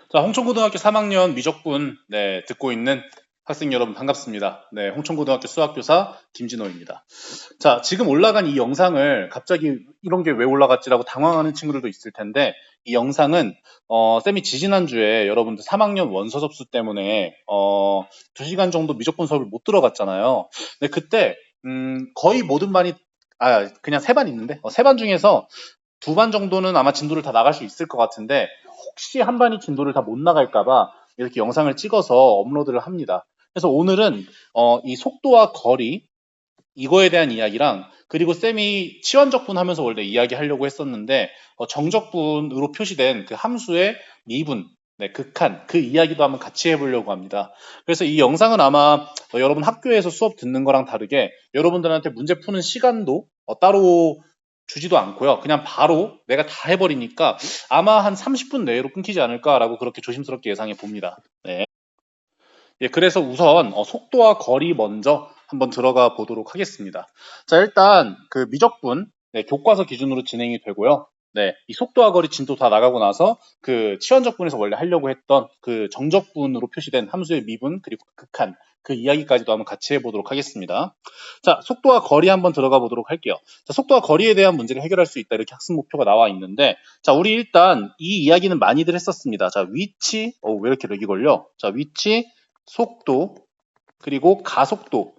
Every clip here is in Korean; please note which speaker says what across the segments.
Speaker 1: 자, 홍천고등학교 3학년 미적분 듣고 있는 학생 여러분 반갑습니다. 네, 홍천고등학교 수학교사 김진호입니다. 자, 지금 올라간 이 영상을 갑자기 이런 게 왜 올라갔지라고 당황하는 친구들도 있을 텐데 이 영상은 쌤이 지지난주에 여러분들 3학년 원서 접수 때문에 2시간 정도 미적분 수업을 못 들어갔잖아요. 근데 그때 거의 모든 반이 그냥 세 반 있는데 세 반 중에서 두 반 정도는 아마 진도를 다 나갈 수 있을 것 같은데 혹시 한 반이 진도를 다 못 나갈까봐 이렇게 영상을 찍어서 업로드를 합니다. 그래서 오늘은 이 속도와 거리 이거에 대한 이야기랑 그리고 쌤이 치환적분 하면서 원래 이야기하려고 했었는데 정적분으로 표시된 그 함수의 미분, 극한 그 이야기도 한번 같이 해보려고 합니다. 그래서 이 영상은 아마 여러분 학교에서 수업 듣는 거랑 다르게 여러분들한테 문제 푸는 시간도 따로 주지도 않고요. 그냥 바로 내가 다 해버리니까 아마 한 30분 내로 끊기지 않을까라고 그렇게 조심스럽게 예상해 봅니다. 네. 예, 그래서 우선 속도와 거리 먼저 한번 들어가 보도록 하겠습니다. 자, 일단 그 미적분 교과서 기준으로 진행이 되고요. 네, 이 속도와 거리 진도 다 나가고 나서 그 치환적분에서 원래 하려고 했던 그 정적분으로 표시된 함수의 미분 그리고 극한 그 이야기까지도 한번 같이 해보도록 하겠습니다. 자, 속도와 거리 한번 들어가 보도록 할게요. 자, 속도와 거리에 대한 문제를 해결할 수 있다 이렇게 학습 목표가 나와 있는데, 자, 우리 일단 이 이야기는 많이들 했었습니다. 자, 위치, 왜 이렇게 렉이 걸려? 자, 위치, 속도, 그리고 가속도.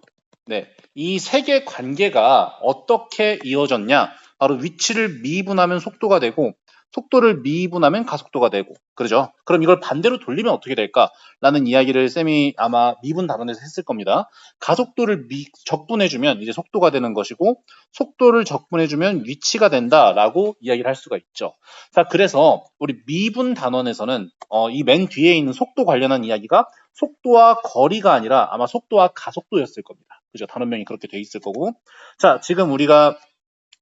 Speaker 1: 네. 이 세 개 관계가 어떻게 이어졌냐? 바로 위치를 미분하면 속도가 되고, 속도를 미분하면 가속도가 되고, 그러죠? 그럼 이걸 반대로 돌리면 어떻게 될까? 라는 이야기를 쌤이 아마 미분 단원에서 했을 겁니다. 가속도를 적분해주면 이제 속도가 되는 것이고, 속도를 적분해주면 위치가 된다라고 이야기를 할 수가 있죠. 자, 그래서 우리 미분 단원에서는 이 맨 뒤에 있는 속도 관련한 이야기가 속도와 거리가 아니라 아마 속도와 가속도였을 겁니다. 그죠? 단원명이 그렇게 돼 있을 거고. 자, 지금 우리가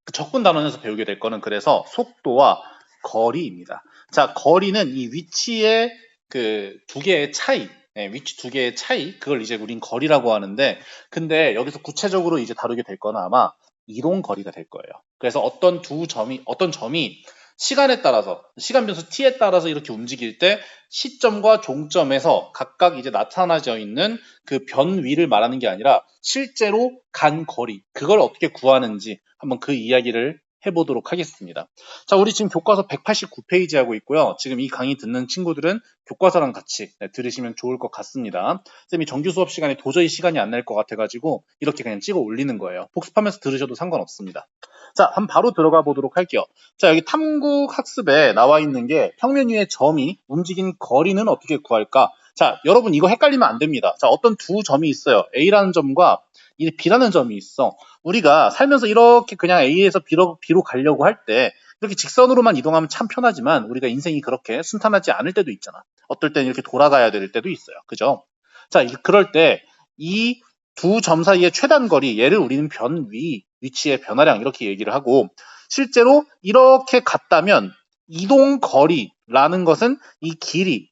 Speaker 1: 그 적분 단원에서 배우게 될 거는 그래서 속도와 거리입니다. 자, 거리는 이 위치의 그 두 개의 차이, 위치 두 개의 차이, 그걸 이제 우린 거리라고 하는데, 근데 여기서 구체적으로 이제 다루게 될 거는 아마 이동 거리가 될 거예요. 그래서 어떤 점이 시간에 따라서, 시간 변수 t에 따라서 이렇게 움직일 때 시점과 종점에서 각각 이제 나타나져 있는 그 변위를 말하는 게 아니라 실제로 간 거리, 그걸 어떻게 구하는지 한번 그 이야기를 해보도록 하겠습니다. 자, 우리 지금 교과서 189페이지 하고 있고요. 지금 이 강의 듣는 친구들은 교과서랑 같이 들으시면 좋을 것 같습니다. 쌤이 정규 수업 시간에 도저히 시간이 안 날 것 같아가지고 이렇게 그냥 찍어 올리는 거예요. 복습하면서 들으셔도 상관없습니다. 자, 한번 바로 들어가 보도록 할게요. 자, 여기 탐구 학습에 나와 있는 게 평면 위의 점이 움직인 거리는 어떻게 구할까? 자, 여러분 이거 헷갈리면 안 됩니다. 자, 어떤 두 점이 있어요. A라는 점과 이 B라는 점이 있어. 우리가 살면서 이렇게 그냥 A에서 B로 가려고 할 때 이렇게 직선으로만 이동하면 참 편하지만 우리가 인생이 그렇게 순탄하지 않을 때도 있잖아. 어떨 때는 이렇게 돌아가야 될 때도 있어요. 그죠? 자, 그럴 때 이 두 점 사이의 최단 거리, 얘를 우리는 변위, 위치의 변화량 이렇게 얘기를 하고 실제로 이렇게 갔다면 이동 거리라는 것은 이 길이,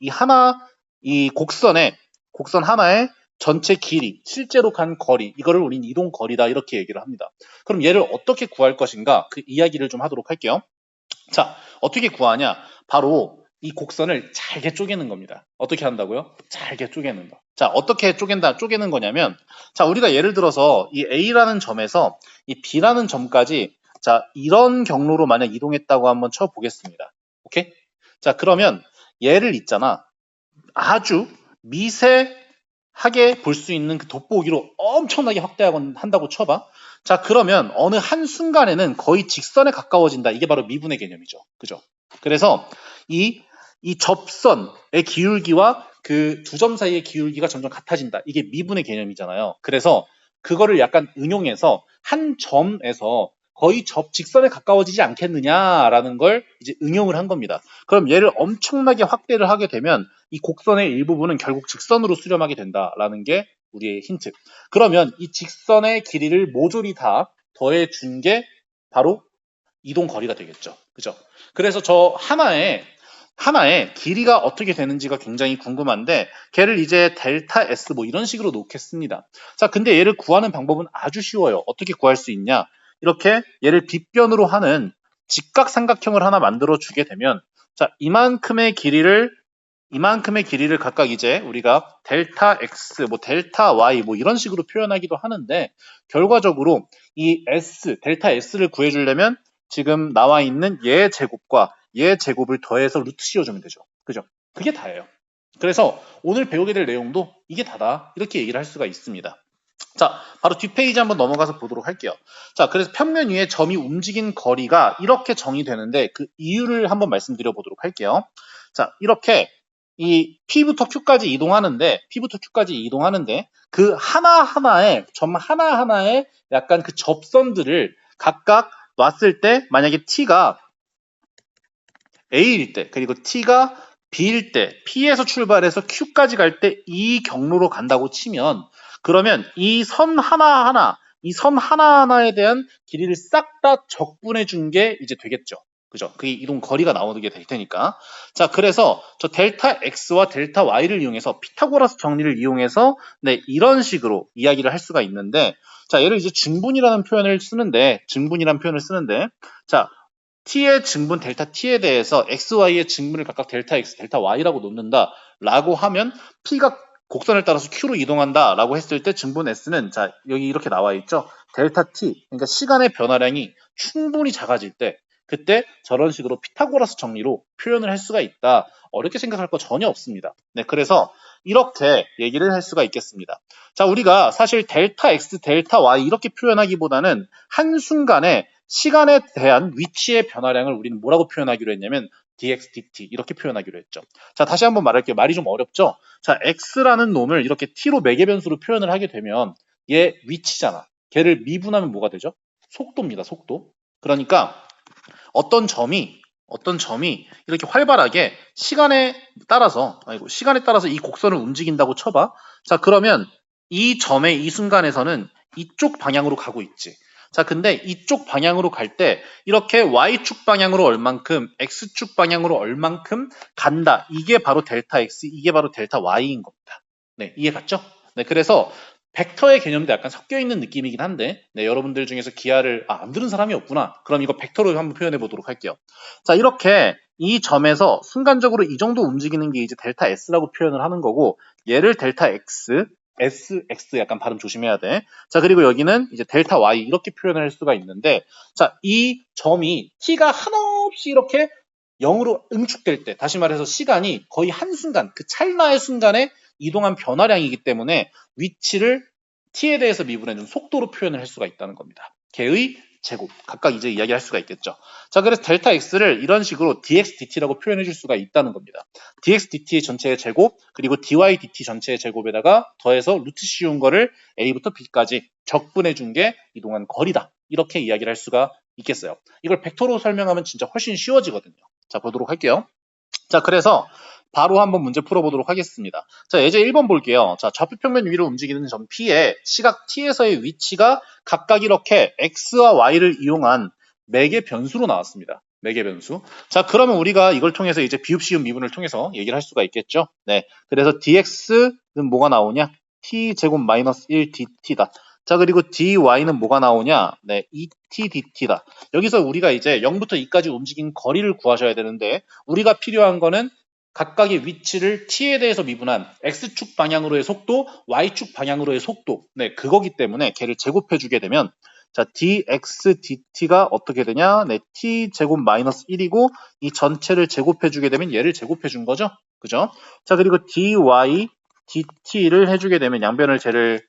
Speaker 1: 이 곡선 하나의 전체 길이, 실제로 간 거리, 이거를 우린 이동 거리다 이렇게 얘기를 합니다. 그럼 얘를 어떻게 구할 것인가? 그 이야기를 좀 하도록 할게요. 자, 어떻게 구하냐? 바로 이 곡선을 잘게 쪼개는 겁니다. 어떻게 한다고요? 잘게 쪼개는 거. 자, 어떻게 쪼개는 거냐면, 자, 우리가 예를 들어서 이 A라는 점에서 이 B라는 점까지, 자, 이런 경로로 만약 이동했다고 한번 쳐보겠습니다. 오케이? 자, 그러면 얘를 있잖아. 아주 미세하게 볼 수 있는 그 돋보기로 엄청나게 확대한다고 쳐봐. 자, 그러면 어느 한순간에는 거의 직선에 가까워진다. 이게 바로 미분의 개념이죠. 그죠? 그래서 이 접선의 기울기와 그 두 점 사이의 기울기가 점점 같아진다. 이게 미분의 개념이잖아요. 그래서 그거를 약간 응용해서 한 점에서 거의 직선에 가까워지지 않겠느냐라는 걸 이제 응용을 한 겁니다. 그럼 얘를 엄청나게 확대를 하게 되면 이 곡선의 일부분은 결국 직선으로 수렴하게 된다라는 게 우리의 힌트. 그러면 이 직선의 길이를 모조리 다 더해 준 게 바로 이동 거리가 되겠죠. 그죠? 그래서 저 하나의 길이가 어떻게 되는지가 굉장히 궁금한데 걔를 이제 델타 S 뭐 이런 식으로 놓겠습니다. 자, 근데 얘를 구하는 방법은 아주 쉬워요. 어떻게 구할 수 있냐? 이렇게 얘를 빗변으로 하는 직각삼각형을 하나 만들어 주게 되면 자, 이만큼의 길이를 이만큼의 길이를 각각 이제 우리가 델타 x, 뭐 델타 y 뭐 이런 식으로 표현하기도 하는데 결과적으로 이 s, 델타 s를 구해주려면 지금 나와 있는 얘 제곱과 얘 제곱을 더해서 루트 씌워주면 되죠. 그죠? 그게 다예요. 그래서 오늘 배우게 될 내용도 이게 다다 이렇게 얘기를 할 수가 있습니다. 자, 바로 뒷페이지 한번 넘어가서 보도록 할게요. 자, 그래서 평면 위에 점이 움직인 거리가 이렇게 정의되는데 그 이유를 한번 말씀드려 보도록 할게요. 자, 이렇게 이 P부터 Q까지 이동하는데 그 하나하나의 점 하나하나의 약간 그 접선들을 각각 놨을 때 만약에 T가 A일 때 그리고 T가 B일 때 P에서 출발해서 Q까지 갈 때 이 경로로 간다고 치면 그러면 이 선 하나하나에 대한 길이를 싹 다 적분해 준 게 이제 되겠죠. 그죠? 그게 이동 거리가 나오게 될 테니까. 자, 그래서 저 델타 X와 델타 Y를 이용해서 피타고라스 정리를 이용해서 네, 이런 식으로 이야기를 할 수가 있는데 자, 얘를 이제 증분이라는 표현을 쓰는데 자, t의 증분 델타 t에 대해서 xy의 증분을 각각 델타 x, 델타 y라고 놓는다라고 하면 p가 곡선을 따라서 q로 이동한다라고 했을 때 증분 s는 자 여기 이렇게 나와 있죠. 델타 t 그러니까 시간의 변화량이 충분히 작아질 때 그때 저런 식으로 피타고라스 정리로 표현을 할 수가 있다. 어렵게 생각할 거 전혀 없습니다. 네, 그래서 이렇게 얘기를 할 수가 있겠습니다. 자, 우리가 사실 델타 x, 델타 y 이렇게 표현하기보다는 한순간에 시간에 대한 위치의 변화량을 우리는 뭐라고 표현하기로 했냐면 dx, dt 이렇게 표현하기로 했죠. 자, 다시 한번 말할게요. 말이 좀 어렵죠? 자, x라는 놈을 이렇게 t로 매개변수로 표현을 하게 되면 얘 위치잖아. 걔를 미분하면 뭐가 되죠? 속도입니다. 속도. 그러니까 어떤 점이 이렇게 활발하게 시간에 따라서 이 곡선을 움직인다고 쳐봐. 자, 그러면 이 점의 이 순간에서는 이쪽 방향으로 가고 있지. 자, 근데 이쪽 방향으로 갈 때 이렇게 y축 방향으로 얼만큼, x축 방향으로 얼만큼 간다. 이게 바로 델타 x, 이게 바로 델타 y인 겁니다. 네, 이해 갔죠? 네, 그래서 벡터의 개념도 약간 섞여 있는 느낌이긴 한데, 네, 여러분들 중에서 기하를 안 들은 사람이 없구나. 그럼 이거 벡터로 한번 표현해 보도록 할게요. 자, 이렇게 이 점에서 순간적으로 이 정도 움직이는 게 이제 델타 s라고 표현을 하는 거고, 얘를 델타 x, sx 약간 발음 조심해야 돼. 자, 그리고 여기는 이제 델타 y 이렇게 표현을 할 수가 있는데, 자, 이 점이 t가 한없이 이렇게 0으로 응축될 때, 다시 말해서 시간이 거의 한순간, 그 찰나의 순간에 이동한 변화량이기 때문에 위치를 t에 대해서 미분해준 속도로 표현을 할 수가 있다는 겁니다. 걔의 제곱, 각각 이제 이야기할 수가 있겠죠. 자, 그래서 델타 x를 이런 식으로 dx dt라고 표현해 줄 수가 있다는 겁니다. dx dt 전체의 제곱, 그리고 dy dt 전체의 제곱에다가 더해서 루트 씌운 거를 a부터 b까지 적분해 준 게 이동한 거리다. 이렇게 이야기를 할 수가 있겠어요. 이걸 벡터로 설명하면 진짜 훨씬 쉬워지거든요. 자, 보도록 할게요. 자, 그래서 바로 한번 문제 풀어보도록 하겠습니다. 자, 예제 1번 볼게요. 자, 좌표평면 위로 움직이는 점 P의 시각 T에서의 위치가 각각 이렇게 X와 Y를 이용한 매개 변수로 나왔습니다. 매개 변수. 자, 그러면 우리가 이걸 통해서 이제 비읍, 시읍, 미분을 통해서 얘기를 할 수가 있겠죠. 네. 그래서 dx는 뭐가 나오냐? t제곱 마이너스 1 dt다. 자, 그리고 dy는 뭐가 나오냐? 네, 2t dt다. 여기서 우리가 이제 0부터 2까지 움직인 거리를 구하셔야 되는데 우리가 필요한 거는 각각의 위치를 t에 대해서 미분한 x축 방향으로의 속도, y축 방향으로의 속도. 네, 그거기 때문에 걔를 제곱해 주게 되면 자, dx dt가 어떻게 되냐? 네, t 제곱 마이너스 1이고 이 전체를 제곱해 주게 되면 얘를 제곱해 준 거죠. 그죠? 자, 그리고 dy dt를 해 주게 되면 양변을 쟤를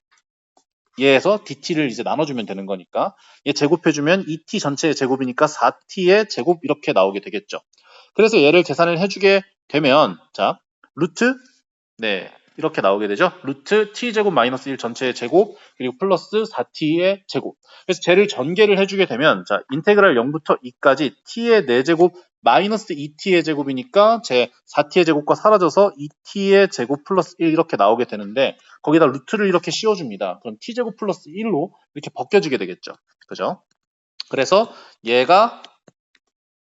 Speaker 1: 얘에서 dt를 이제 나눠주면 되는 거니까 얘 제곱해주면 2t 전체의 제곱이니까 4t의 제곱 이렇게 나오게 되겠죠. 그래서 얘를 계산을 해주게 되면 자 루트 네 이렇게 나오게 되죠. 루트 t제곱 마이너스 1 전체의 제곱 그리고 플러스 4t의 제곱. 그래서 쟤를 전개를 해주게 되면 자 인테그랄 0부터 2까지 t의 4제곱 마이너스 2t의 제곱이니까 제 4t의 제곱과 사라져서 2t의 제곱 플러스 1 이렇게 나오게 되는데 거기다 루트를 이렇게 씌워줍니다. 그럼 t제곱 플러스 1로 이렇게 벗겨지게 되겠죠. 그죠? 그래서 얘가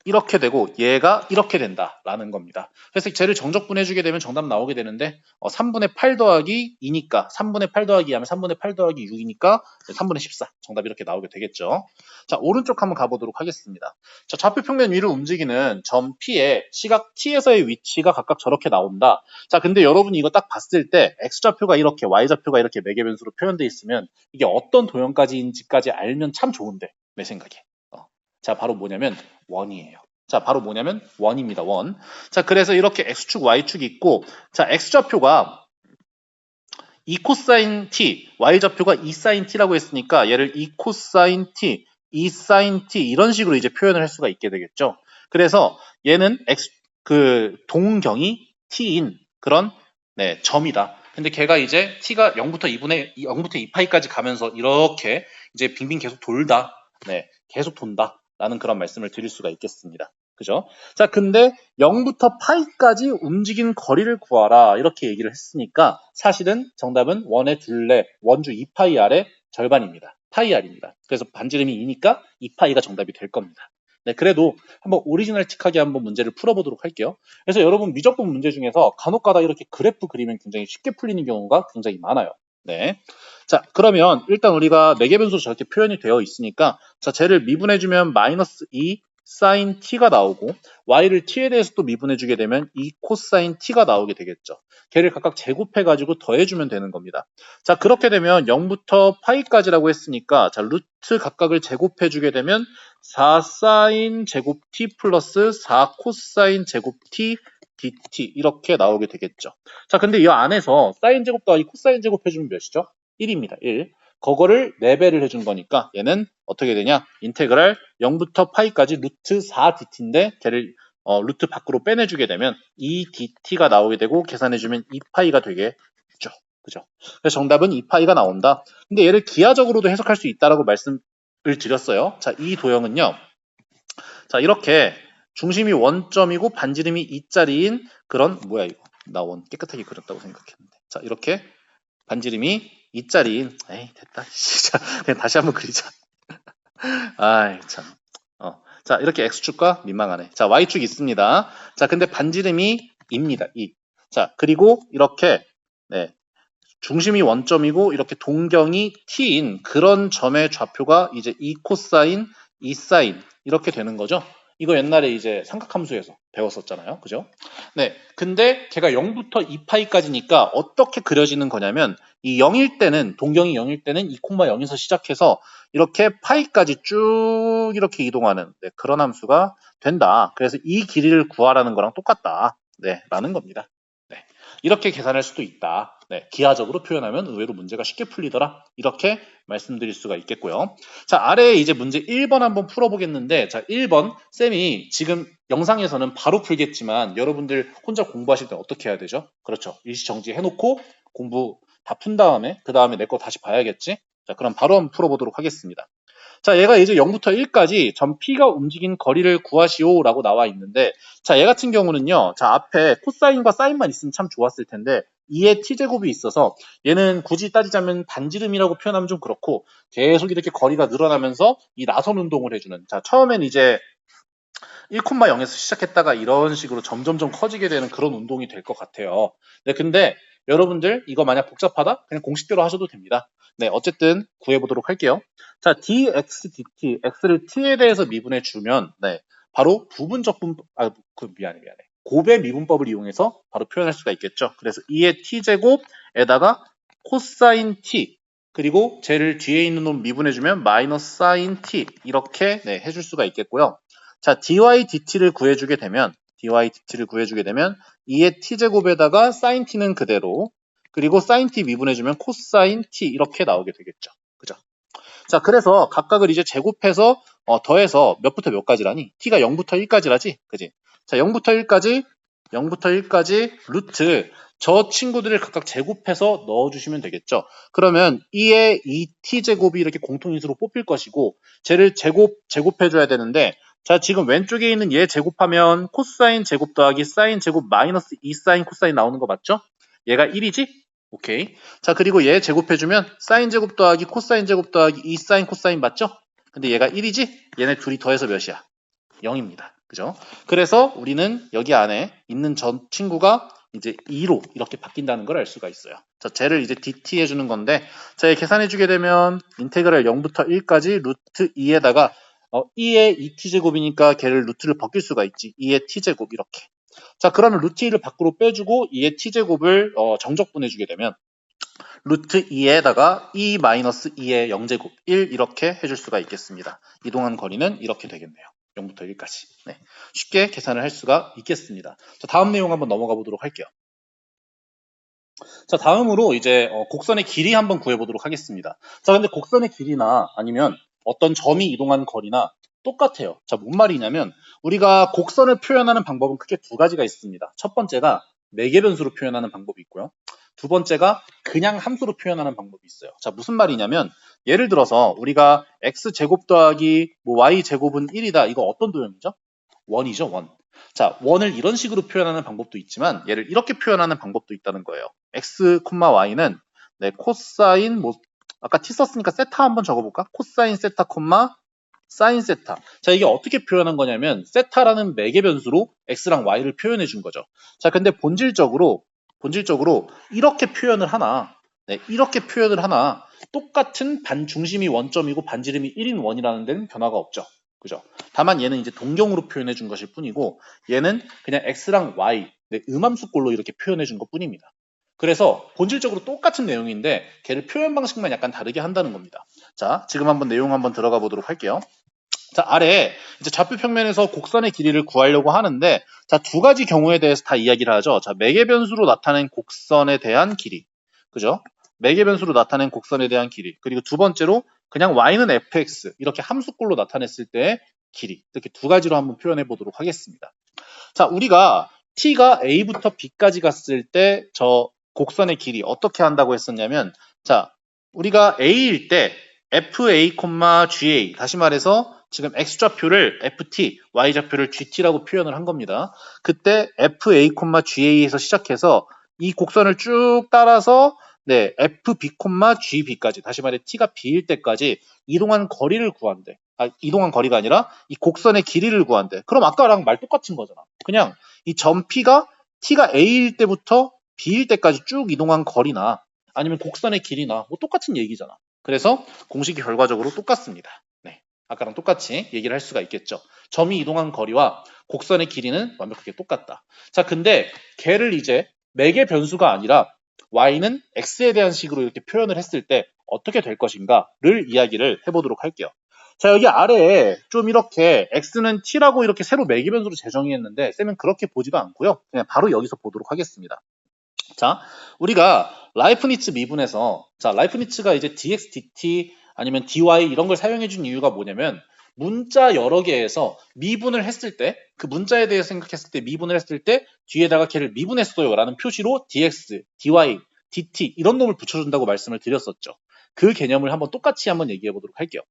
Speaker 1: 이렇게 되고 얘가 이렇게 된다라는 겁니다. 그래서 쟤를 정적분해주게 되면 정답 나오게 되는데 3분의 8 더하기 2니까 3분의 8 더하기 2 하면 3분의 8 더하기 6이니까 3분의 14 정답 이렇게 나오게 되겠죠. 자, 오른쪽 한번 가보도록 하겠습니다. 자, 좌표 평면 위를 움직이는 점 P의 시각 T에서의 위치가 각각 저렇게 나온다. 자, 근데 여러분이 이거 딱 봤을 때 X좌표가 이렇게 Y좌표가 이렇게 매개변수로 표현되어 있으면 이게 어떤 도형까지인지까지 알면 참 좋은데 내 생각에. 자, 바로 뭐냐면 원이에요. 자, 바로 뭐냐면 원입니다. 원. 자, 그래서 이렇게 x축, y축이 있고, 자, x좌표가 2 코사인 t, y좌표가 2 사인 t라고 했으니까 얘를 2 코사인 t, 2 사인 t 이런 식으로 이제 표현을 할 수가 있게 되겠죠. 그래서 얘는 동경이 t인 그런 점이다. 근데 걔가 이제 t가 0부터 2파이까지 가면서 이렇게 이제 빙빙 계속 돌다. 계속 돈다. 라는 그런 말씀을 드릴 수가 있겠습니다. 그죠? 자, 근데 0부터 파이까지 움직인 거리를 구하라. 이렇게 얘기를 했으니까 사실은 정답은 원의 둘레, 원주 2파이 r의 절반입니다. 파이 r입니다. 그래서 반지름이 2니까 2파이가 정답이 될 겁니다. 네, 그래도 한번 오리지널틱하게 한번 문제를 풀어보도록 할게요. 그래서 여러분 미적분 문제 중에서 간혹가다 이렇게 그래프 그리면 굉장히 쉽게 풀리는 경우가 굉장히 많아요. 네. 자, 그러면 일단 우리가 매개변수로 저렇게 표현이 되어 있으니까 자, 쟤를 미분해주면 마이너스 2 사인 t가 나오고 y를 t에 대해서 또 미분해주게 되면 2 코사인 t가 나오게 되겠죠. 걔를 각각 제곱해가지고 더해주면 되는 겁니다. 자, 그렇게 되면 0부터 파이까지라고 했으니까 자, 루트 각각을 제곱해주게 되면 4 사인 제곱 t 플러스 4 코사인 제곱 t dt 이렇게 나오게 되겠죠. 자, 근데 이 안에서 사인 제곱 더하기 코사인 제곱 해주면 몇이죠? 1입니다. 1. 그거를 4배를 해준 거니까 얘는 어떻게 되냐? 인테그랄 0부터 파이까지 루트 4dt인데 걔를 루트 밖으로 빼내주게 되면 2dt가 나오게 되고 계산해주면 2파이가 되겠죠. 그죠? 그래서 정답은 2파이가 나온다. 근데 얘를 기하적으로도 해석할 수 있다라고 말씀을 드렸어요. 자, 이 도형은요. 자, 이렇게 중심이 원점이고 반지름이 2짜리인 그런 뭐야 이거? 나 원 깨끗하게 그렸다고 생각했는데. 자, 이렇게 반지름이 2짜리인 에이 됐다. 진짜 그냥 다시 한번 그리자. 아이 참. 자, 이렇게 x축과 민망하네. 자, y축 있습니다. 자, 근데 반지름이 2입니다. 2. 자, 그리고 이렇게 중심이 원점이고 이렇게 동경이 t인 그런 점의 좌표가 이제 2 코사인, 2 사인 이렇게 되는 거죠. 이거 옛날에 이제 삼각함수에서 배웠었잖아요. 그죠? 네. 근데 걔가 0부터 2파이까지니까 어떻게 그려지는 거냐면 이 0일 때는 동경이 0일 때는 2,0에서 시작해서 이렇게 파이까지 쭉 이렇게 이동하는 그런 함수가 된다. 그래서 이 길이를 구하라는 거랑 똑같다. 라는 겁니다. 이렇게 계산할 수도 있다. 기하적으로 표현하면 의외로 문제가 쉽게 풀리더라. 이렇게 말씀드릴 수가 있겠고요. 자, 아래에 이제 문제 1번 한번 풀어보겠는데, 자, 1번 쌤이 지금 영상에서는 바로 풀겠지만 여러분들 혼자 공부하실 때 어떻게 해야 되죠? 그렇죠. 일시 정지해놓고 공부 다 푼 다음에 그 다음에 내 거 다시 봐야겠지? 자, 그럼 바로 한번 풀어보도록 하겠습니다. 자, 얘가 이제 0부터 1까지 점 P가 움직인 거리를 구하시오 라고 나와 있는데, 자, 얘 같은 경우는요, 자, 앞에 코사인과 사인만 있으면 참 좋았을 텐데 2의 t제곱이 있어서 얘는 굳이 따지자면 반지름이라고 표현하면 좀 그렇고 계속 이렇게 거리가 늘어나면서 이 나선 운동을 해주는, 자, 처음엔 이제 1,0에서 시작했다가 이런 식으로 점점점 커지게 되는 그런 운동이 될 것 같아요. 네, 근데 여러분들 이거 만약 복잡하다? 그냥 공식대로 하셔도 됩니다. 네, 어쨌든 구해보도록 할게요. 자, dx, dt, x를 t에 대해서 미분해 주면 바로 부분적분, 미안해. 곱의 미분법을 이용해서 바로 표현할 수가 있겠죠. 그래서 2의 t제곱에다가 코사인 t, 그리고 쟤를 뒤에 있는 놈 미분해주면 마이너스 사인 t 이렇게 해줄 수가 있겠고요. 자, dy dt를 구해주게 되면 2의 t제곱에다가 sin t는 그대로, 그리고 sin t 미분해주면 코사인 t 이렇게 나오게 되겠죠. 그죠? 자, 그래서 각각을 이제 제곱해서 더해서 몇부터 몇까지라니? t가 0부터 1까지라지? 그지? 자, 0부터 1까지 루트 저 친구들을 각각 제곱해서 넣어주시면 되겠죠. 그러면 2의 2t제곱이 이렇게 공통인수로 뽑힐 것이고 쟤를 제곱해줘야 되는데, 자, 지금 왼쪽에 있는 얘 제곱하면 코사인 제곱 더하기 사인 제곱 마이너스 2 사인 코사인 나오는 거 맞죠? 얘가 1이지? 오케이. 자, 그리고 얘 제곱해주면 사인 제곱 더하기 코사인 제곱 더하기 2 사인 코사인 맞죠? 근데 얘가 1이지? 얘네 둘이 더해서 몇이야? 0입니다. 그죠? 그래서 우리는 여기 안에 있는 전 친구가 이제 2로 이렇게 바뀐다는 걸 알 수가 있어요. 자, 쟤를 이제 dt 해주는 건데, 자, 계산해주게 되면 인테그랄 0부터 1까지 루트 2에다가 2의 2t제곱이니까 걔를 루트를 벗길 수가 있지. 2의 t제곱 이렇게. 자, 그러면 루트 2를 밖으로 빼주고 2의 t제곱을 정적분해주게 되면 루트 2에다가 2-2의 0제곱 1 이렇게 해줄 수가 있겠습니다. 이동한 거리는 이렇게 되겠네요. 0부터 1까지. 네. 쉽게 계산을 할 수가 있겠습니다. 자, 다음 내용 한번 넘어가 보도록 할게요. 자, 다음으로 이제 곡선의 길이 한번 구해보도록 하겠습니다. 자, 근데 곡선의 길이나 아니면 어떤 점이 이동한 거리나 똑같아요. 자, 뭔 말이냐면 우리가 곡선을 표현하는 방법은 크게 두 가지가 있습니다. 첫 번째가 매개변수로 표현하는 방법이 있고요. 두 번째가 그냥 함수로 표현하는 방법이 있어요. 자, 무슨 말이냐면 예를 들어서 우리가 x제곱 더하기 y제곱은 1이다. 이거 어떤 도형이죠? 원이죠, 원. 자, 원을 이런 식으로 표현하는 방법도 있지만 얘를 이렇게 표현하는 방법도 있다는 거예요. x, y는 네, 코사인 아까 t 썼으니까 세타 한번 적어볼까? 코사인 세타, 사인 세타. 자, 이게 어떻게 표현한 거냐면 세타라는 매개변수로 x랑 y를 표현해 준 거죠. 자, 근데 본질적으로 이렇게 표현을 하나, 네, 이렇게 표현을 하나 똑같은 반중심이 원점이고 반지름이 1인 원이라는 데는 변화가 없죠. 그죠? 다만 얘는 이제 동경으로 표현해 준 것일 뿐이고 얘는 그냥 x랑 y, 네, 음함수꼴로 이렇게 표현해 준 것 뿐입니다. 그래서 본질적으로 똑같은 내용인데 걔를 표현 방식만 약간 다르게 한다는 겁니다. 자, 지금 한번 내용 한번 들어가 보도록 할게요. 자, 아래 이제 좌표 평면에서 곡선의 길이를 구하려고 하는데 자, 두 가지 경우에 대해서 다 이야기를 하죠. 자, 매개변수로 나타낸 곡선에 대한 길이. 그죠? 매개변수로 나타낸 곡선에 대한 길이. 그리고 두 번째로 그냥 y는 fx 이렇게 함수꼴로 나타냈을 때의 길이. 이렇게 두 가지로 한번 표현해 보도록 하겠습니다. 자, 우리가 t가 a부터 b까지 갔을 때 저 곡선의 길이 어떻게 한다고 했었냐면 자, 우리가 a일 때 fa, ga 다시 말해서 지금 x좌표를 ft, y좌표를 gt라고 표현을 한 겁니다. 그때 fa, ga에서 시작해서 이 곡선을 쭉 따라서 네, fb, gb까지 다시 말해 t가 b일 때까지 이동한 거리를 구한대. 이동한 거리가 아니라 이 곡선의 길이를 구한대. 그럼 아까랑 말 똑같은 거잖아. 그냥 이 점 P가 T가 A일 때부터 B일 때까지 쭉 이동한 거리나 아니면 곡선의 길이나 뭐 똑같은 얘기잖아. 그래서 공식이 결과적으로 똑같습니다. 네, 아까랑 똑같이 얘기를 할 수가 있겠죠. 점이 이동한 거리와 곡선의 길이는 완벽하게 똑같다. 자, 근데 걔를 이제 매개 변수가 아니라 y는 x에 대한 식으로 이렇게 표현을 했을 때 어떻게 될 것인가를 이야기를 해보도록 할게요. 자, 여기 아래에 좀 이렇게 x는 t라고 이렇게 새로 매개변수로 재정의했는데 쌤은 그렇게 보지도 않고요. 그냥 바로 여기서 보도록 하겠습니다. 자, 우리가 라이프니츠 미분에서 자, 라이프니츠가 이제 dx, dt 아니면 dy 이런 걸 사용해 준 이유가 뭐냐면 문자 여러 개에서 미분을 했을 때 그 문자에 대해서 생각했을 때 미분을 했을 때 뒤에다가 걔를 미분했어요 라는 표시로 dx, dy, dt 이런 놈을 붙여준다고 말씀을 드렸었죠. 그 개념을 한번 똑같이 한번 얘기해 보도록 할게요.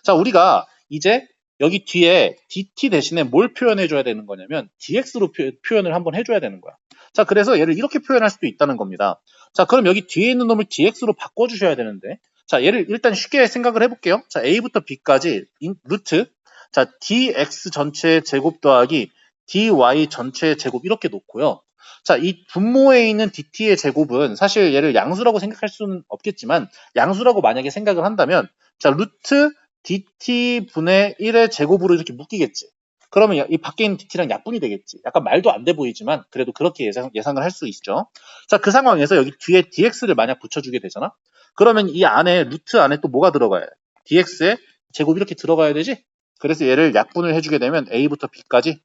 Speaker 1: 자, 우리가 이제 여기 뒤에 dt 대신에 뭘 표현해 줘야 되는 거냐면 dx로 표현을 한번 해줘야 되는 거야. 자, 그래서 얘를 이렇게 표현할 수도 있다는 겁니다. 자, 그럼 여기 뒤에 있는 놈을 dx로 바꿔주셔야 되는데 자, 얘를 일단 쉽게 생각을 해볼게요. 자, a부터 b까지 루트 자, dx 전체의 제곱 더하기 dy 전체의 제곱 이렇게 놓고요. 자, 이 분모에 있는 dt의 제곱은 사실 얘를 양수라고 생각할 수는 없겠지만 양수라고 만약에 생각을 한다면 자, 루트 dt분의 1의 제곱으로 이렇게 묶이겠지. 그러면 이 밖에 있는 dt랑 약분이 되겠지. 약간 말도 안 돼 보이지만 그래도 그렇게 예상을 할 수 있죠. 자, 그 상황에서 여기 뒤에 dx를 만약 붙여주게 되잖아. 그러면 이 안에 루트 안에 또 뭐가 들어가야 돼? dx의 제곱 이렇게 들어가야 되지? 그래서 얘를 약분을 해주게 되면 a부터 b까지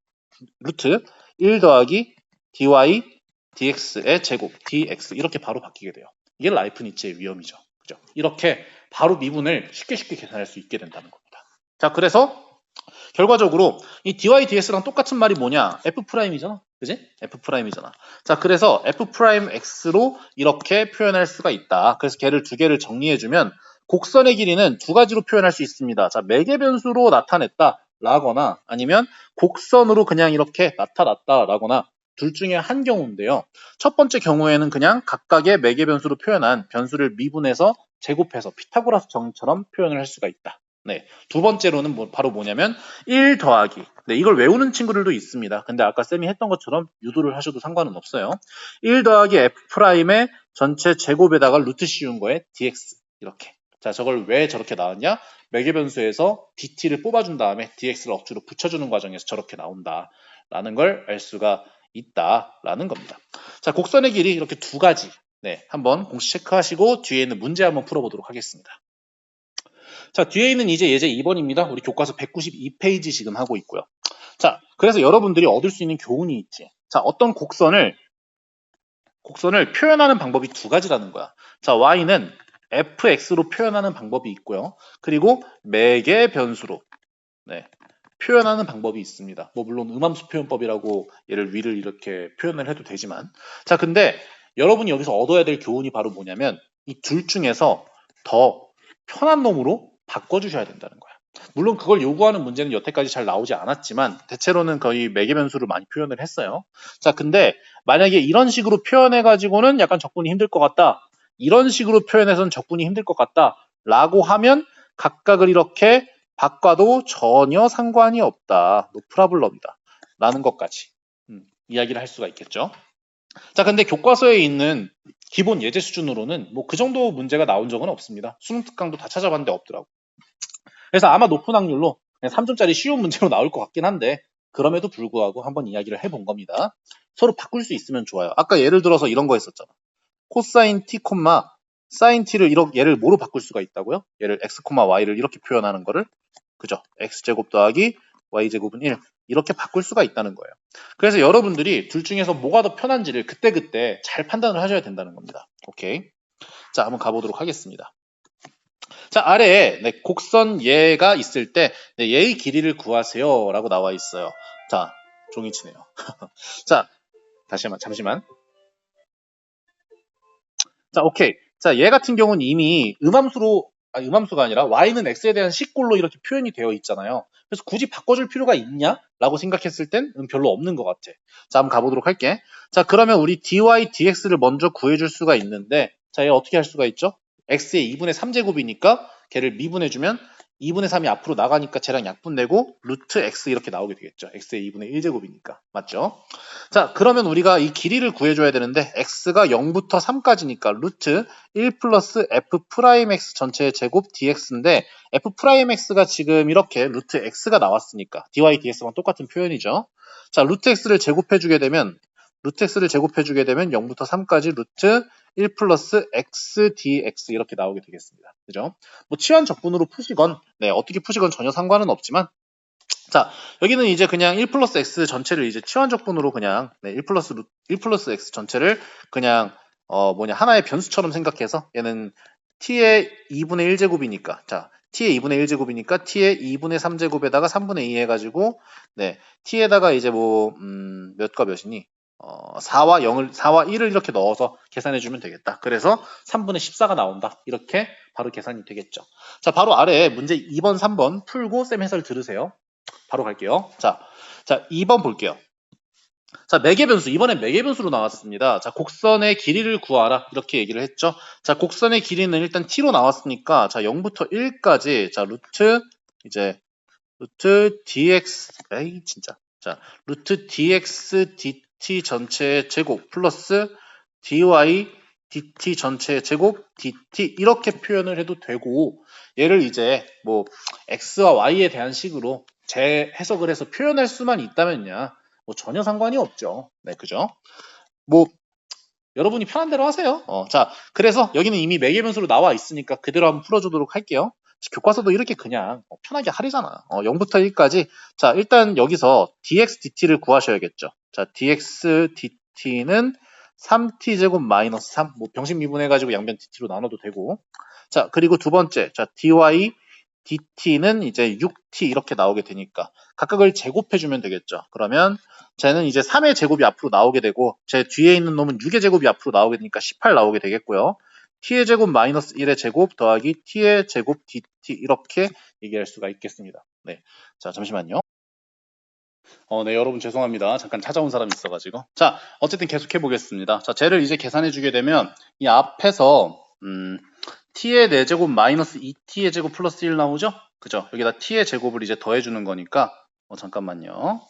Speaker 1: 루트 1 더하기 dy dx의 제곱 dx 이렇게 바로 바뀌게 돼요. 이게 라이프니츠의 위험이죠. 그죠? 이렇게 바로 미분을 쉽게 계산할 수 있게 된다는 겁니다. 자, 그래서 결과적으로 이 dy ds랑 똑같은 말이 뭐냐? f'이잖아. 그지? f'이잖아. 자, 그래서 f'x로 이렇게 표현할 수가 있다. 그래서 걔를 두 개를 정리해주면 곡선의 길이는 두 가지로 표현할 수 있습니다. 자, 매개변수로 나타냈다 라거나 아니면 곡선으로 그냥 이렇게 나타났다 라거나 둘 중에 한 경우인데요. 첫 번째 경우에는 그냥 각각의 매개변수로 표현한 변수를 미분해서 제곱해서 피타고라스 정리처럼 표현을 할 수가 있다. 네. 두 번째로는 바로 뭐냐면 1 더하기. 네, 이걸 외우는 친구들도 있습니다. 근데 아까 쌤이 했던 것처럼 유도를 하셔도 상관은 없어요. 1 더하기 f'의 전체 제곱에다가 루트 씌운 거에 dx. 이렇게. 자, 저걸 왜 저렇게 나왔냐? 매개변수에서 dt를 뽑아준 다음에 dx를 억지로 붙여주는 과정에서 저렇게 나온다라는 걸 알 수가 있다라는 겁니다. 자, 곡선의 길이 이렇게 두 가지. 네, 한번 공식 체크하시고 뒤에 있는 문제 한번 풀어보도록 하겠습니다. 자, 뒤에 있는 이제 예제 2번입니다. 우리 교과서 192페이지 지금 하고 있고요. 자, 그래서 여러분들이 얻을 수 있는 교훈이 있지. 자, 어떤 곡선을 표현하는 방법이 두 가지라는 거야. 자, y는 fx로 표현하는 방법이 있고요. 그리고 매개 변수로 네, 표현하는 방법이 있습니다. 뭐 물론 음함수 표현법이라고 얘를 위를 이렇게 표현을 해도 되지만, 자, 근데 여러분이 여기서 얻어야 될 교훈이 바로 뭐냐면 이 둘 중에서 더 편한 놈으로 바꿔주셔야 된다는 거야. 물론 그걸 요구하는 문제는 여태까지 잘 나오지 않았지만 대체로는 거의 매개변수를 많이 표현을 했어요. 자, 근데 만약에 이런 식으로 표현해가지고는 약간 적분이 힘들 것 같다. 이런 식으로 표현해서는 적분이 힘들 것 같다. 라고 하면 각각을 이렇게 바꿔도 전혀 상관이 없다. 노 프라블럼이다. 라는 것까지 이야기를 할 수가 있겠죠. 자, 근데 교과서에 있는 기본 예제 수준으로는 뭐 그 정도 문제가 나온 적은 없습니다. 수능 특강도 다 찾아봤는데 없더라고. 그래서 아마 높은 확률로 3점짜리 쉬운 문제로 나올 것 같긴 한데 그럼에도 불구하고 한번 이야기를 해본 겁니다. 서로 바꿀 수 있으면 좋아요. 아까 예를 들어서 이런 거 했었잖아. 코사인 t, 사인 t를 얘를 뭐로 바꿀 수가 있다고요? 얘를 x, y를 이렇게 표현하는 거를 그죠? x제곱 더하기 y제곱은 1 이렇게 바꿀 수가 있다는 거예요. 그래서 여러분들이 둘 중에서 뭐가 더 편한지를 그때그때 잘 판단을 하셔야 된다는 겁니다. 오케이. 자, 한번 가보도록 하겠습니다. 자, 아래에 네, 곡선 예가 있을 때 네, 예의 길이를 구하세요 라고 나와 있어요. 자, 종이 치네요. 자, 잠시만. 자, 오케이. 자, 얘 같은 경우는 이미 음함수가 아니라 y는 x에 대한 식골로 이렇게 표현이 되어 있잖아요. 그래서 굳이 바꿔줄 필요가 있냐? 라고 생각했을 땐 별로 없는 것 같아. 자, 한번 가보도록 할게. 자, 그러면 우리 dy, dx를 먼저 구해줄 수가 있는데, 자, 얘 어떻게 할 수가 있죠? x의 2분의 3제곱이니까 걔를 미분해주면 2분의 3이 앞으로 나가니까 쟤랑 약분되고 루트 x 이렇게 나오게 되겠죠. x의 2분의 1제곱이니까. 맞죠? 자, 그러면 우리가 이 길이를 구해줘야 되는데 x가 0부터 3까지니까 루트 1 플러스 f 프라임 x 전체의 제곱 dx인데 f 프라임 x가 지금 이렇게 루트 x가 나왔으니까 dy dx랑 똑같은 표현이죠. 자, 루트 x를 제곱해주게 되면 0부터 3까지 루트 1 플러스 x dx 이렇게 나오게 되겠습니다. 그죠? 뭐 치환 적분으로 푸시건 네, 어떻게 푸시건 전혀 상관은 없지만 자, 여기는 이제 그냥 1 플러스 x 전체를 이제 치환적분으로 그냥 네, 1 플러스 x 전체를 그냥 하나의 변수처럼 생각해서 얘는 t의 2분의 1제곱이니까 자, t의 2분의 1제곱이니까 t의 2분의 3제곱에다가 3분의 2 해가지고 네, t에다가 이제 몇과 몇이니 4와 1을 이렇게 넣어서 계산해주면 되겠다. 그래서 3분의 14가 나온다. 이렇게 바로 계산이 되겠죠. 자, 바로 아래에 문제 2번, 3번 풀고 쌤 해설 들으세요. 바로 갈게요. 자, 2번 볼게요. 자, 매개변수. 이번엔 매개변수로 나왔습니다. 자, 곡선의 길이를 구하라. 이렇게 얘기를 했죠. 자, 곡선의 길이는 일단 t로 나왔으니까 자, 0부터 1까지 자, 루트 dx 진짜. 자, 루트 dx dt 전체의 제곱 플러스 dy dt 전체의 제곱 dt 이렇게 표현을 해도 되고 얘를 이제 뭐 x와 y에 대한 식으로 재해석을 해서 표현할 수만 있다면야 뭐 전혀 상관이 없죠. 네, 그죠? 뭐 여러분이 편한 대로 하세요. 자, 그래서 여기는 이미 매개변수로 나와 있으니까 그대로 한번 풀어주도록 할게요. 교과서도 이렇게 그냥 편하게 하리잖아. 0부터 1까지. 자, 일단 여기서 dx dt를 구하셔야겠죠. 자, dx dt는 3t제곱 마이너스 3. 뭐 병식 미분해가지고 양변 dt로 나눠도 되고. 자, 그리고 두 번째. 자, dy dt는 이제 6t 이렇게 나오게 되니까 각각을 제곱해주면 되겠죠. 그러면 쟤는 이제 3의 제곱이 앞으로 나오게 되고 제 뒤에 있는 놈은 6의 제곱이 앞으로 나오게 되니까 18 나오게 되겠고요. t의 제곱 마이너스 1의 제곱 더하기 t의 제곱 dt 이렇게 얘기할 수가 있겠습니다. 네, 자 잠시만요. 네, 여러분 죄송합니다. 잠깐 찾아온 사람이 있어가지고. 자, 어쨌든 계속해 보겠습니다. 자, 쟤를 이제 계산해 주게 되면 이 앞에서 t의 4제곱 마이너스 2t의 제곱 플러스 1 나오죠? 그죠? 여기다 t의 제곱을 이제 더해주는 거니까 잠깐만요.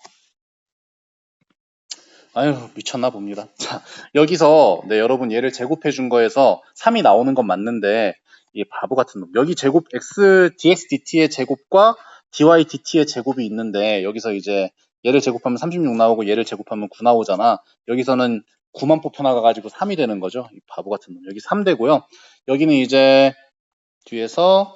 Speaker 1: 아유, 미쳤나 봅니다. 자, 여기서 여러분 얘를 제곱해 준 거에서 3이 나오는 건 맞는데 이 바보 같은 놈. 여기 제곱 x dx dt의 제곱과 dy dt의 제곱이 있는데 여기서 이제 얘를 제곱하면 36 나오고 얘를 제곱하면 9 나오잖아. 여기서는 9만 뽑혀 나가 가지고 3이 되는 거죠. 이 바보 같은 놈. 여기 3 되고요. 여기는 이제 뒤에서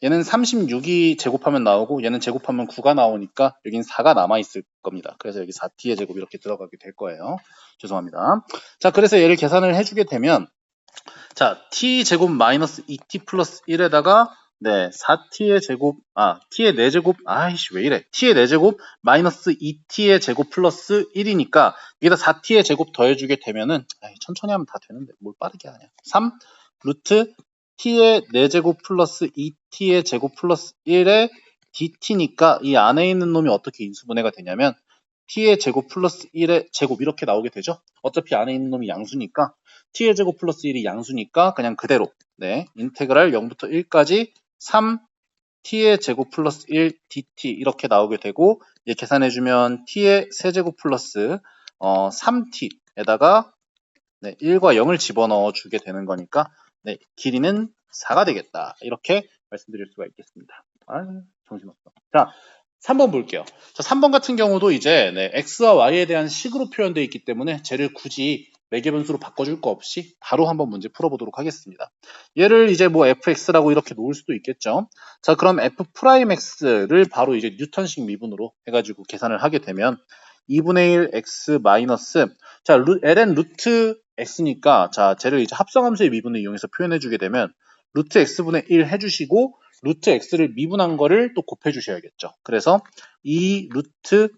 Speaker 1: 얘는 36이 제곱하면 나오고 얘는 제곱하면 9가 나오니까 여긴 4가 남아있을 겁니다. 그래서 여기 4t의 제곱 이렇게 들어가게 될 거예요. 죄송합니다. 자, 그래서 얘를 계산을 해주게 되면 자, t제곱 마이너스 2t 플러스 1에다가 4t의 제곱, t의 4제곱, 아이씨, 왜 이래. t의 4제곱 마이너스 2t의 제곱 플러스 1이니까 여기다 4t의 제곱 더해주게 되면은, 천천히 하면 다 되는데 뭘 빠르게 하냐. 3 루트 t의 4제곱 플러스 2t의 제곱 플러스 1의 dt니까 이 안에 있는 놈이 어떻게 인수분해가 되냐면 t의 제곱 플러스 1의 제곱 이렇게 나오게 되죠. 어차피 안에 있는 놈이 양수니까 t의 제곱 플러스 1이 양수니까 그냥 그대로 인테그랄 0부터 1까지 3t의 제곱 플러스 1 dt 이렇게 나오게 되고 얘 계산해주면 t의 세제곱 플러스 3t에다가 1과 0을 집어넣어 주게 되는 거니까 길이는 4가 되겠다. 이렇게 말씀드릴 수가 있겠습니다. 정신없어. 자, 3번 볼게요. 자, 3번 같은 경우도 이제 x와 y에 대한 식으로 표현되어 있기 때문에 쟤를 굳이 매개변수로 바꿔줄 거 없이 바로 한번 문제 풀어보도록 하겠습니다. 얘를 이제 뭐 fx라고 이렇게 놓을 수도 있겠죠. 자, 그럼 f'x를 바로 이제 뉴턴식 미분으로 해가지고 계산을 하게 되면 2분의 1 x 마이너스 자, ln 루트 x니까 자, 쟤를 이제 합성함수의 미분을 이용해서 표현해 주게 되면 루트 x분의 1 해주시고 루트 x를 미분한 거를 또 곱해 주셔야겠죠. 그래서 2 루트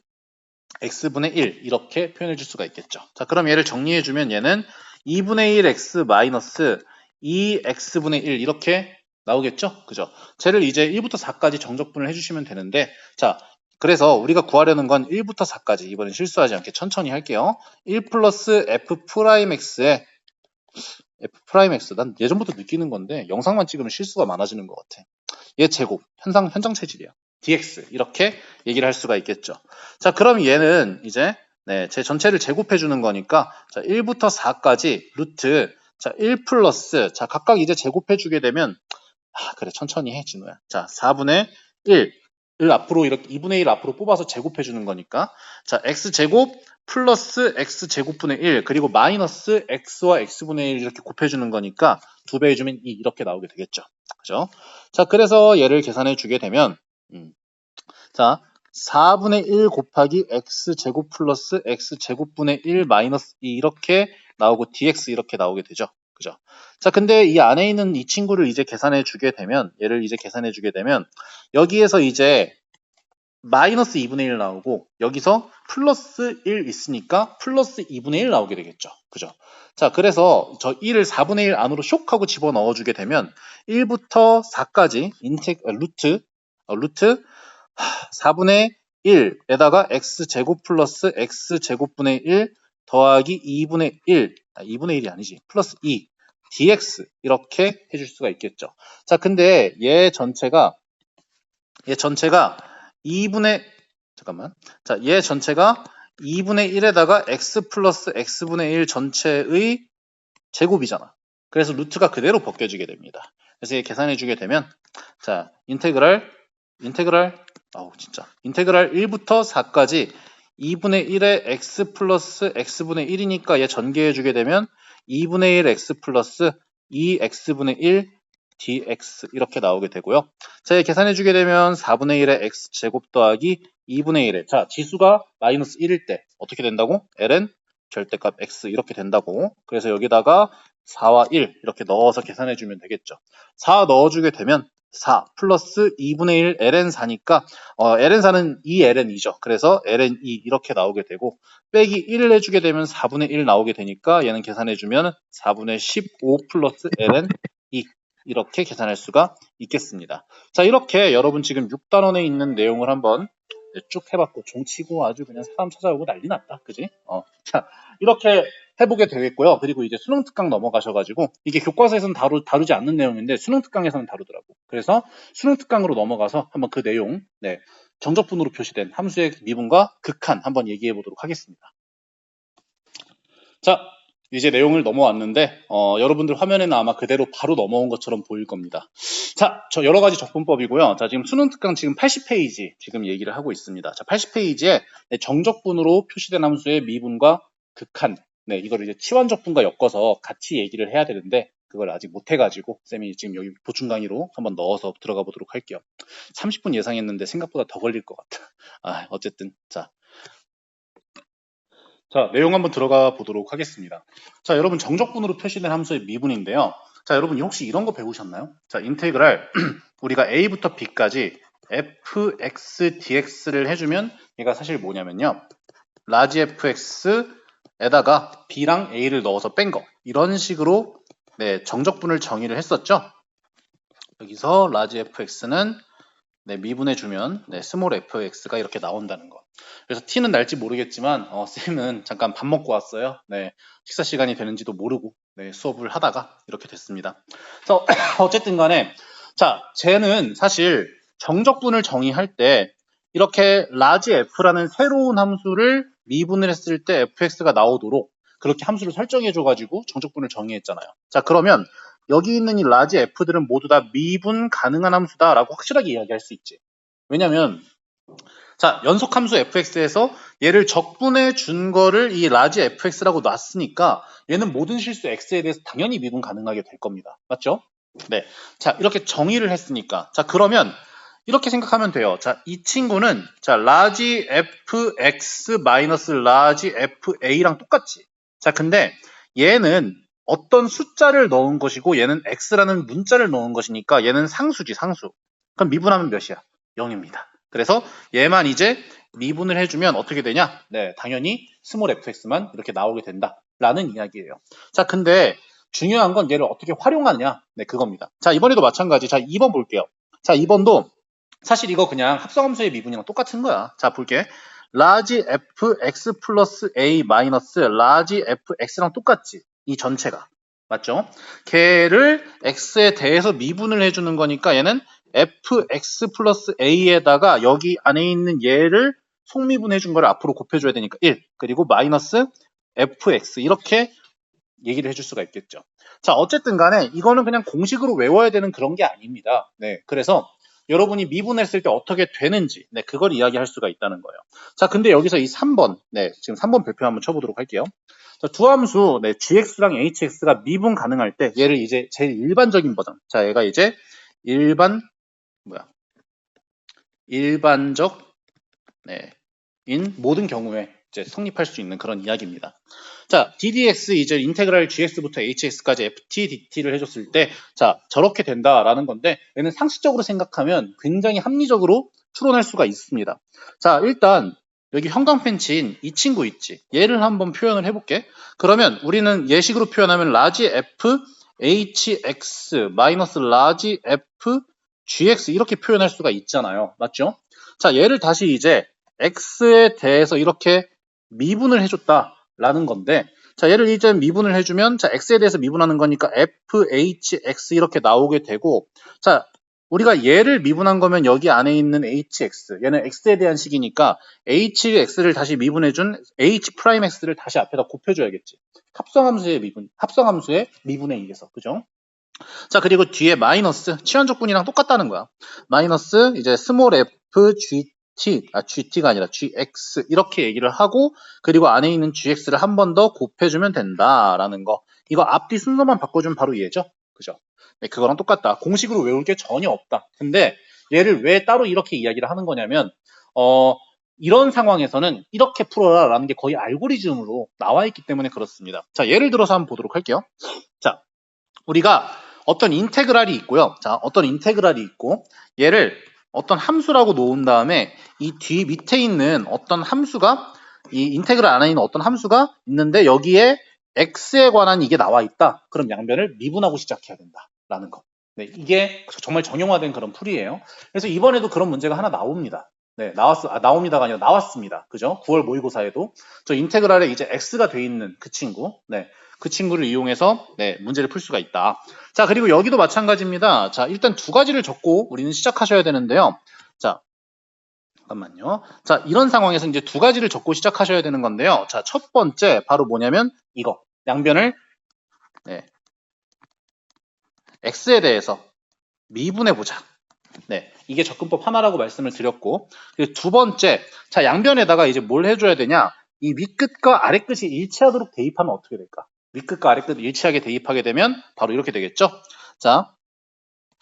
Speaker 1: x분의 1 이렇게 표현해 줄 수가 있겠죠. 자, 그럼 얘를 정리해 주면 얘는 2분의 1 x 마이너스 2x분의 1 이렇게 나오겠죠. 그죠? 쟤를 이제 1부터 4까지 정적분을 해주시면 되는데 자, 그래서 우리가 구하려는 건 1부터 4까지 이번엔 실수하지 않게 천천히 할게요. 1 플러스 f'x에 f'x 난 예전부터 느끼는 건데 영상만 찍으면 실수가 많아지는 것 같아. 얘 제곱 현장 체질이야. dx 이렇게 얘기를 할 수가 있겠죠. 자, 그럼 얘는 이제 제 전체를 제곱해 주는 거니까 자, 1부터 4까지 루트 자, 1 플러스 자, 각각 이제 제곱해 주게 되면 그래 천천히 해 진호야. 자, 4분의 1을 앞으로 이렇게 2분의 1 앞으로 뽑아서 제곱해 주는 거니까 자, x제곱 플러스 x제곱분의 1 그리고 마이너스 x와 x분의 1 이렇게 곱해 주는 거니까 2배 해주면 2 이렇게 나오게 되겠죠. 그죠? 자, 그래서 얘를 계산해 주게 되면 자, 4분의 1 곱하기 x제곱 플러스 x제곱분의 1 마이너스 2 이렇게 나오고 dx 이렇게 나오게 되죠. 그죠? 자, 근데 이 안에 있는 이 친구를 이제 계산해 주게 되면 얘를 이제 계산해 주게 되면 여기에서 이제 마이너스 2분의 1 나오고 여기서 플러스 1 있으니까 플러스 2분의 1 나오게 되겠죠. 그죠? 자, 그래서 저 1을 4분의 1 안으로 쇽 하고 집어넣어 주게 되면 1부터 4까지 루트 4분의 1에다가 x제곱 플러스 x제곱분의 1 더하기 2분의 1 2분의 1이 아니지 플러스 2 dx 이렇게 해줄 수가 있겠죠. 자, 근데 얘 전체가 2분의 자, 얘 전체가 2분의 1에다가 x 플러스 x분의 1 전체의 제곱이잖아. 그래서 루트가 그대로 벗겨지게 됩니다. 그래서 얘 계산해 주게 되면 자, 인테그랄 인테그랄 1부터 4까지 2분의 1의 x 플러스 x분의 1이니까 얘 전개해 주게 되면 2분의 1 x 플러스 2x분의 1 dx 이렇게 나오게 되고요. 자, 얘 계산해 주게 되면 4분의 1의 x제곱 더하기 2분의 1의 자, 지수가 마이너스 1일 때 어떻게 된다고? ln 절대값 x 이렇게 된다고. 그래서 여기다가 4와 1 이렇게 넣어서 계산해 주면 되겠죠. 4 넣어주게 되면 4 플러스 2분의 1 ln4니까 ln4는 2ln이죠. 그래서 ln2 이렇게 나오게 되고 빼기 1을 해주게 되면 4분의 1 나오게 되니까 얘는 계산해주면 4분의 15 플러스 ln2 이렇게 계산할 수가 있겠습니다. 자, 이렇게 여러분 지금 6단원에 있는 내용을 한번 쭉 해봤고 종치고 아주 그냥 사람 찾아오고 난리 났다. 그지? 자, 이렇게 해보게 되겠고요. 그리고 이제 수능 특강 넘어가셔가지고 이게 교과서에서는 다루지 않는 내용인데 수능 특강에서는 다루더라고. 그래서 수능 특강으로 넘어가서 한번 그 내용, 네, 정적분으로 표시된 함수의 미분과 극한 한번 얘기해 보도록 하겠습니다. 자, 이제 내용을 넘어왔는데 여러분들 화면에는 아마 그대로 바로 넘어온 것처럼 보일 겁니다. 자, 저 여러 가지 적분법이고요. 자, 지금 수능 특강 지금 80페이지 지금 얘기를 하고 있습니다. 자, 80페이지에 정적분으로 표시된 함수의 미분과 극한, 네, 이걸 이제 치환적분과 엮어서 같이 얘기를 해야 되는데 그걸 아직 못 해가지고 쌤이 지금 여기 보충 강의로 한번 넣어서 들어가 보도록 할게요. 30분 예상했는데 생각보다 더 걸릴 것 같아. 어쨌든 자, 내용 한번 들어가 보도록 하겠습니다. 자, 여러분 정적분으로 표시된 함수의 미분인데요. 자, 여러분 혹시 이런 거 배우셨나요? 자, 인테그랄 우리가 a부터 b까지 fx dx를 해주면 얘가 사실 뭐냐면요. 라지 fx에다가 b랑 a를 넣어서 뺀 거. 이런 식으로 네, 정적분을 정의를 했었죠. 여기서 라지 fx는 네, 미분해주면 네, 스몰 fx가 이렇게 나온다는 거. 그래서 t는 날지 모르겠지만 쌤은 잠깐 밥 먹고 왔어요. 네, 식사 시간이 되는지도 모르고 네, 수업을 하다가 이렇게 됐습니다. 그래서 어쨌든 간에 자, 쟤는 사실 정적분을 정의할 때 이렇게 라지 f라는 새로운 함수를 미분을 했을 때 fx가 나오도록 그렇게 함수를 설정해 줘가지고 정적분을 정의했잖아요. 자, 그러면 여기 있는 이 라지 f들은 모두 다 미분 가능한 함수다라고 확실하게 이야기할 수 있지. 왜냐면 자, 연속함수 fx에서 얘를 적분해 준 거를 이 라지 fx라고 놨으니까 얘는 모든 실수 x에 대해서 당연히 미분 가능하게 될 겁니다. 맞죠? 네. 자, 이렇게 정의를 했으니까. 자, 그러면 이렇게 생각하면 돼요. 자, 이 친구는 자, 라지 fx 마이너스 라지 fa랑 똑같지. 자, 근데 얘는 어떤 숫자를 넣은 것이고 얘는 x라는 문자를 넣은 것이니까 얘는 상수지, 상수. 그럼 미분하면 몇이야? 0입니다. 그래서 얘만 이제 미분을 해주면 어떻게 되냐? 네, 당연히 스몰 fx만 이렇게 나오게 된다라는 이야기예요. 자, 근데 중요한 건 얘를 어떻게 활용하느냐? 네, 그겁니다. 자, 이번에도 마찬가지. 자, 2번 볼게요. 자, 2번도 사실 이거 그냥 합성함수의 미분이랑 똑같은 거야. 자, 볼게. 라지 fx 플러스 a 마이너스 라지 fx랑 똑같지. 이 전체가. 맞죠? 걔를 x에 대해서 미분을 해주는 거니까 얘는 fx 플러스 a에다가 여기 안에 있는 얘를 속미분해 준 거를 앞으로 곱해줘야 되니까 1 그리고 마이너스 fx 이렇게 얘기를 해줄 수가 있겠죠. 자, 어쨌든 간에 이거는 그냥 공식으로 외워야 되는 그런 게 아닙니다. 네, 그래서 여러분이 미분했을 때 어떻게 되는지 네, 그걸 이야기할 수가 있다는 거예요. 자, 근데 여기서 이 3번 네, 지금 3번 별표 한번 쳐보도록 할게요. 자, 두 함수 네, gx랑 hx가 미분 가능할 때 얘를 이제 제일 일반적인 버전 자, 얘가 이제 일반적 네, 인 모든 경우에 이제 성립할 수 있는 그런 이야기입니다. 자, ddx 이제 인테그랄 gx부터 hx까지 ft dt를 해줬을 때, 자, 저렇게 된다라는 건데, 얘는 상식적으로 생각하면 굉장히 합리적으로 추론할 수가 있습니다. 자, 일단 여기 형광펜치인 이 친구 있지. 얘를 한번 표현을 해볼게. 그러면 우리는 예식으로 표현하면 라지 f hx 마이너스 라지 f gx 이렇게 표현할 수가 있잖아요. 맞죠? 자, 얘를 다시 이제 x에 대해서 이렇게 미분을 해줬다라는 건데, 자, 얘를 이제 미분을 해주면, 자, x에 대해서 미분하는 거니까 fhx 이렇게 나오게 되고, 자, 우리가 얘를 미분한 거면 여기 안에 있는 hx, 얘는 x에 대한 식이니까 hx를 다시 미분해준 h'x를 다시 앞에다 곱해줘야겠지. 합성함수의 미분에 의해서, 그죠? 자, 그리고 뒤에 마이너스, 치환적분이랑 똑같다는 거야. 마이너스, 이제 스몰 f, gt가 아니라 gx, 이렇게 얘기를 하고, 그리고 안에 있는 gx를 한 번 더 곱해주면 된다라는 거. 이거 앞뒤 순서만 바꿔주면 바로 얘죠? 그죠? 네, 그거랑 똑같다. 공식으로 외울 게 전혀 없다. 근데 얘를 왜 따로 이렇게 이야기를 하는 거냐면, 이런 상황에서는 이렇게 풀어라 라는 게 거의 알고리즘으로 나와 있기 때문에 그렇습니다. 자, 예를 들어서 한번 보도록 할게요. 자, 우리가 어떤 인테그랄이 있고요. 자, 어떤 인테그랄이 있고 얘를 어떤 함수라고 놓은 다음에 이 뒤 밑에 있는 어떤 함수가 이 인테그랄 안에 있는 어떤 함수가 있는데 여기에 x에 관한 이게 나와 있다. 그럼 양변을 미분하고 시작해야 된다라는 거. 네, 이게 정말 정형화된 그런 풀이에요. 그래서 이번에도 그런 문제가 하나 나옵니다. 네, 나옵니다가 아니라 나왔습니다. 그죠? 9월 모의고사에도. 저 인테그랄에 이제 x가 돼 있는 그 친구. 네. 그 친구를 이용해서 네, 문제를 풀 수가 있다. 자, 그리고 여기도 마찬가지입니다. 자, 일단 두 가지를 적고 우리는 시작하셔야 되는데요. 자, 잠깐만요. 자, 이런 상황에서 이제 두 가지를 적고 시작하셔야 되는 건데요. 자, 첫 번째 바로 뭐냐면 이거. 양변을 네, x에 대해서 미분해 보자. 네, 이게 접근법 하나라고 말씀을 드렸고, 그리고 두 번째, 자, 양변에다가 이제 뭘 해줘야 되냐? 이 윗끝과 아랫끝이 일치하도록 대입하면 어떻게 될까? 윗끝과 아랫끝 일치하게 대입하게 되면 바로 이렇게 되겠죠? 자,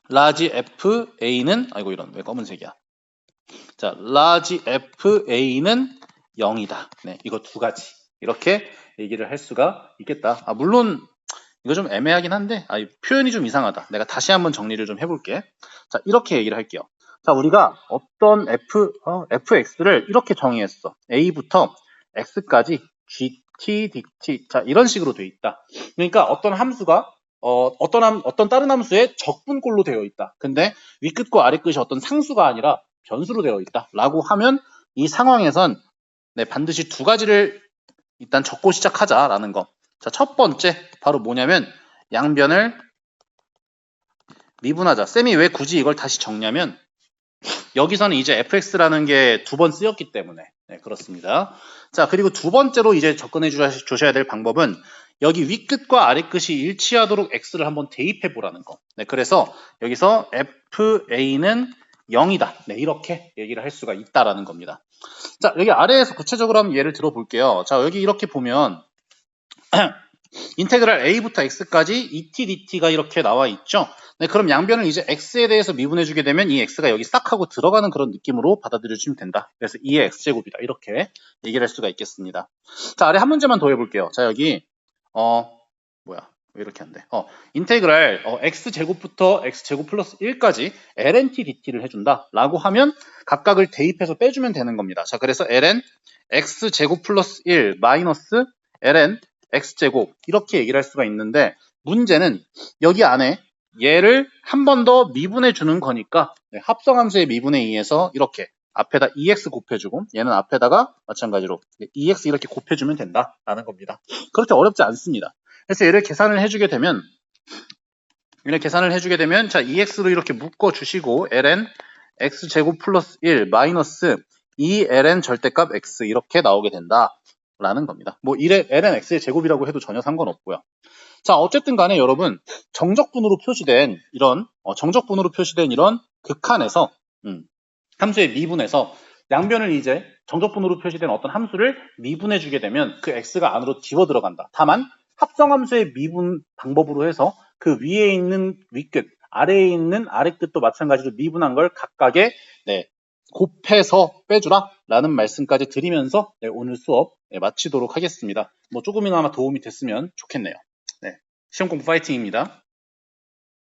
Speaker 1: 라지 FA는, 아이고, 이런, 왜 검은색이야? 자, 라지 FA는 0이다. 네, 이거 두 가지. 이렇게 얘기를 할 수가 있겠다. 아, 물론, 이거 좀 애매하긴 한데 표현이 좀 이상하다. 내가 다시 한번 정리를 좀 해볼게. 자, 이렇게 얘기를 할게요. 자, 우리가 어떤 fx를 이렇게 정의했어. a부터 x까지 gt, dt. 자, 이런 식으로 되어 있다. 그러니까 어떤 함수가 어떤 다른 함수의 적분꼴로 되어 있다. 근데 윗끝과 아랫끝이 어떤 상수가 아니라 변수로 되어 있다. 라고 하면 이 상황에선 네, 반드시 두 가지를 일단 적고 시작하자라는 거. 자, 첫 번째 바로 뭐냐면 양변을 미분하자. 쌤이 왜 굳이 이걸 다시 적냐면 여기서는 이제 fx라는 게 두 번 쓰였기 때문에 네, 그렇습니다. 자, 그리고 두 번째로 이제 접근해 주셔야 될 방법은 여기 윗끝과 아랫끝이 일치하도록 x를 한번 대입해 보라는 거. 네, 그래서 여기서 fa는 0이다. 네, 이렇게 얘기를 할 수가 있다라는 겁니다. 자, 여기 아래에서 구체적으로 한번 예를 들어 볼게요. 자, 여기 이렇게 보면 인테그랄 a부터 x까지 et dt가 이렇게 나와 있죠. 네, 그럼 양변을 이제 x에 대해서 미분해 주게 되면 이 x가 여기 싹 하고 들어가는 그런 느낌으로 받아들여 주시면 된다. 그래서 2의 x제곱이다. 이렇게 얘기를 할 수가 있겠습니다. 자, 아래 한 문제만 더 해볼게요. 자, 여기 뭐야, 왜 이렇게 안 돼? 인테그랄 x제곱부터 x제곱 플러스 1까지 ln t dt를 해준다 라고 하면 각각을 대입해서 빼주면 되는 겁니다. 자, 그래서 ln x제곱 플러스 1 마이너스 ln x제곱 이렇게 얘기를 할 수가 있는데 문제는 여기 안에 얘를 한 번 더 미분해 주는 거니까 네, 합성함수의 미분에 의해서 이렇게 앞에다 2x 곱해주고 얘는 앞에다가 마찬가지로 2x 이렇게 곱해주면 된다라는 겁니다. 그렇게 어렵지 않습니다. 그래서 얘를 계산을 해주게 되면 자 2x로 이렇게 묶어주시고 ln x제곱 플러스 1 마이너스 2ln 절대값 x 이렇게 나오게 된다라는 겁니다. 뭐 ln x의 제곱이라고 해도 전혀 상관없고요. 자, 어쨌든 간에 여러분 정적분으로 표시된 이런 극한에서 함수의 미분에서 양변을 이제 정적분으로 표시된 어떤 함수를 미분해 주게 되면 그 x가 안으로 집어 들어간다. 다만 합성함수의 미분 방법으로 해서 그 위에 있는 윗끝, 아래에 있는 아랫끝도 마찬가지로 미분한 걸 각각의 네, 곱해서 빼주라 라는 말씀까지 드리면서 네, 오늘 수업 마치도록 하겠습니다. 뭐 조금이나마 도움이 됐으면 좋겠네요. 네, 시험 공부 파이팅입니다.